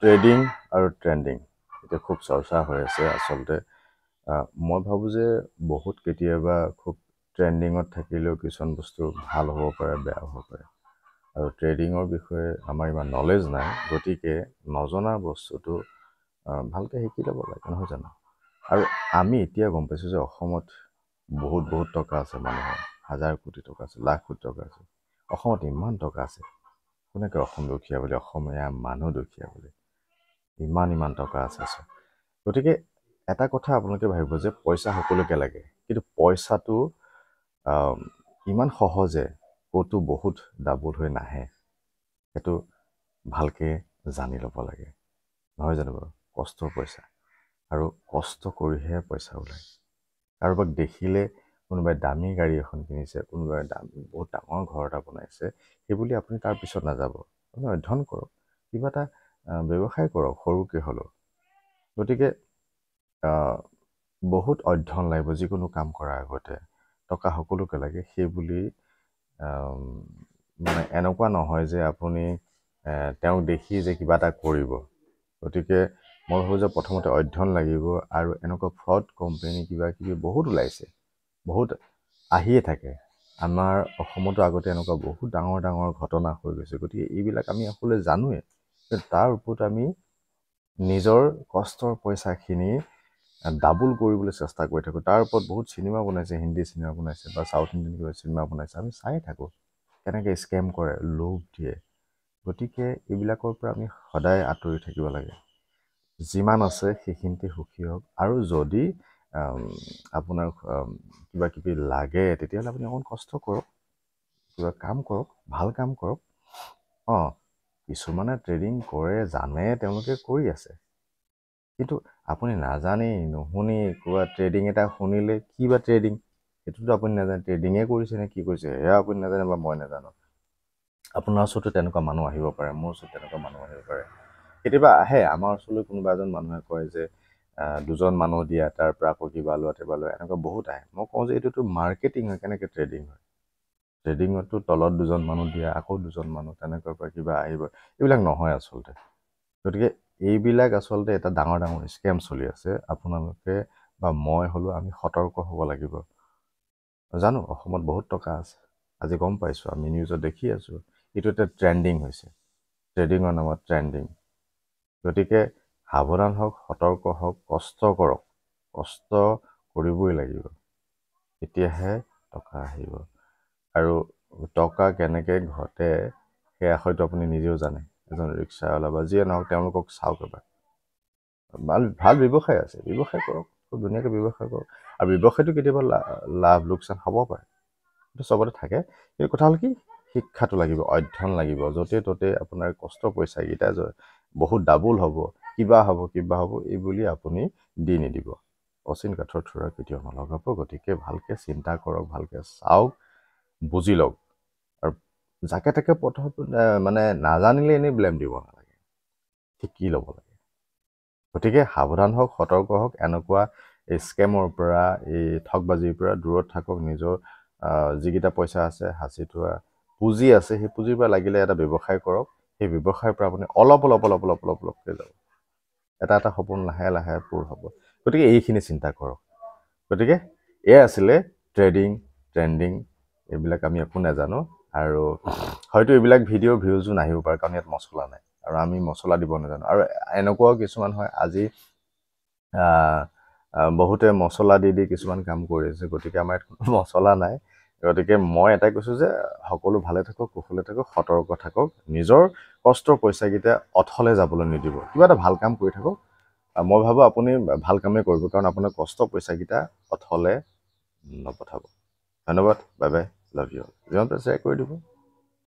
trading আৰু trending এতিয়া খুব চৰ্চা হৈ আছে আচলতে মই ভাবোঁ যে বহুত কেতিয়াবা খুব ট্ৰেণ্ডিঙত থাকিলেও কিছুমান বস্তু ভাল হ'ব পাৰে বেয়া হ'ব পাৰে আৰু ট্ৰেডিঙৰ বিষয়ে আমাৰ ইমান নলেজ নাই গতিকে নজনা বস্তুটো ভালকৈ শিকি ল'ব লাগে নহয় জানো আৰু আমি এতিয়া গম পাইছোঁ যে অসমত বহুত টকা আছে মানুহৰ হাজাৰ কোটি টকা আছে লাখ কোটি টকা আছে অসমত ইমান টকা আছে কোনেকৈ অসম দুখীয়া বুলি অসমীয়া মানুহ দুখীয়া বুলি ইমান টকা আছে গতিকে এটা কথা আপোনালোকে ভাবিব যে পইচা সকলোকে লাগে কিন্তু পইচাটো ইমান সহজে ক'তো বহুত ডাবল হৈ নাহে সেইটো ভালকৈ জানি ল'ব লাগে নহয় জানো বাৰু কষ্টৰ পইচা আৰু কষ্ট কৰিহে পইচা ওলায় কাৰোবাক দেখিলে কোনোবাই দামী গাড়ী এখন কিনিছে কোনোবাই বহুত ডাঙৰ ঘৰ এটা বনাইছে সেইবুলি আপুনি তাৰ পিছত নাযাব আপুনি অধ্যয়ন কৰক কিবা এটা ব্যৱসায় কৰক সৰুকৈ হ'লেও গতিকে বহুত অধ্যয়ন লাগিব যিকোনো কাম কৰাৰ আগতে টকা সকলোকে লাগে সেইবুলি মানে এনেকুৱা নহয় যে আপুনি তেওঁক দেখি যে কিবা এটা কৰিব গতিকে মই ভাবোঁ যে প্ৰথমতে অধ্যয়ন লাগিব আৰু এনেকুৱা ফ্ৰড কোম্পানী কিবা কিবি বহুত ওলাইছে বহুত আহিয়ে থাকে আমাৰ অসমতো আগতে এনেকুৱা বহুত ডাঙৰ ঘটনা হৈ গৈছে গতিকে এইবিলাক আমি সকলোৱে জানোৱে তাৰ ওপৰত আমি নিজৰ কষ্টৰ পইচাখিনি ডাবল কৰিবলৈ চেষ্টা কৰি থাকোঁ তাৰ ওপৰত বহুত চিনেমা বনাইছে হিন্দী চিনেমা বনাইছে বা চাউথ ইণ্ডিয়ান কিবা চিনেমা বনাইছে আমি চাই থাকোঁ কেনেকৈ স্কেম কৰে লোভ দিয়ে গতিকে এইবিলাকৰ পৰা আমি সদায় আঁতৰি থাকিব লাগে যিমান আছে সেইখিনিতে সুখী হওক আৰু যদি আপোনাৰ কিবা কিবি লাগে তেতিয়াহ'লে আপুনি অকণ কষ্ট কৰক কিবা কাম কৰক ভাল কাম কৰক কিছুমানে ট্ৰেডিং কৰে জানে তেওঁলোকে কৰি আছে কিন্তু আপুনি নাজানেই নুশুনি কিবা ট্ৰেডিং এটা শুনিলে কি বা ট্ৰেডিং সেইটোতো আপুনি নাজানে ট্ৰেডিঙে কৰিছে নে কি কৰিছে সেয়া আপুনি নাজানে বা মই নাজানো আপোনাৰ ওচৰতো তেনেকুৱা মানুহ আহিব পাৰে মোৰ ওচৰত তেনেকুৱা মানুহ আহিব পাৰে কেতিয়াবা আহে আমাৰ ওচৰলৈ কোনোবা এজন মানুহে কয় যে দুজন মানুহ দিয়া তাৰ পৰা আকৌ কিবা লোৱা এনেকুৱা বহুত আহে মই কওঁ যে এইটোতো মাৰ্কেটিং হয় কেনেকৈ ট্ৰেডিং হয় ট্ৰেডিঙতো তলত দুজন মানুহ দিয়া আকৌ দুজন মানুহ তেনেকুৱাৰ পৰা কিবা আহিব এইবিলাক নহয় আচলতে গতিকে এইবিলাক আচলতে এটা ডাঙৰ স্কেম চলি আছে আপোনালোকে বা মই হ'লেও আমি সতৰ্ক হ'ব লাগিব জানো অসমত বহুত টকা আছে আজি গম পাইছোঁ আমি নিউজত দেখি আছোঁ এইটো এটা ট্ৰেণ্ডিং হৈছে ট্ৰেডিঙৰ নামত ট্ৰেণ্ডিং গতিকে সাৱধান হওক সতৰ্ক হওক কষ্ট কৰক কষ্ট কৰিবই লাগিব তেতিয়াহে টকা আহিব আৰু টকা কেনেকৈ ঘটে সেয়া হয়তো আপুনি নিজেও জানে এজন ৰিক্সাৱালা বা যিয়ে নহওক তেওঁলোকক চাওক এবাৰ ভাল ব্যৱসায় আছে ব্যৱসায় কৰক খুব ধুনীয়াকৈ ব্যৱসায় কৰক আৰু ব্যৱসায়টো কেতিয়াবা লাভ লোকচান হ'ব পাৰে সেইটো চবতে থাকে এই কথা হ'ল কি শিক্ষাটো লাগিব অধ্যয়ন লাগিব য'তে ত'তে আপোনাৰ কষ্ট পইচাকেইটা বহুত ডাবল হ'ব কিবা হ'ব এই বুলি আপুনি দি নিদিব অচিন কাঠৰ থোৰা কেতিয়াও নলগাব গতিকে ভালকৈ চিন্তা কৰক ভালকৈ চাওক বুজি লওক আৰু যাকে তাকে মানে নাজানিলে এনেই ব্লেম দিব নালাগে শিকি ল'ব লাগে গতিকে সাৱধান হওক সতৰ্ক হওক এনেকুৱা এই স্কেমৰ পৰা এই ঠগবাজিৰ পৰা দূৰত থাকক নিজৰ যিকেইটা পইচা আছে সাঁচি থোৱা পুঁজি আছে সেই পুঁজিৰ পৰা লাগিলে এটা ব্যৱসায় কৰক সেই ব্যৱসায়ৰ পৰা আপুনি অলপকৈ যাব এটা সপোন লাহে পূৰ হ'ব গতিকে এইখিনি চিন্তা কৰক গতিকে এয়া আছিলে ট্ৰেডিং ট্ৰেণ্ডিং এইবিলাক আমি একো নাজানো আৰু হয়তো এইবিলাক ভিডিঅ' ভিউজো নাহিব পাৰে কাৰণ ইয়াত মছলা নাই আৰু আমি মছলা দিব নাজানো আৰু এনেকুৱাও কিছুমান হয় আজি বহুতে মছলা দি কিছুমান কাম কৰি আছে গতিকে আমাৰ ইয়াত কোনো মছলা নাই গতিকে মই এটাই কৈছোঁ যে সকলো ভালে থাকক কুশলে থাকক সতৰ্ক থাকক নিজৰ কষ্টৰ পইচাকেইটা অথলে যাবলৈ নিদিব কিবা এটা ভাল কাম কৰি থাকক মই ভাবোঁ আপুনি ভাল কামেই কৰিব কাৰণ আপোনাৰ কষ্ট পইচাকেইটা অথলে নপঠাব ধন্যবাদ বাই বাই লাভ ইউ যিমান পাৰে শ্বেয়াৰ কৰি দিব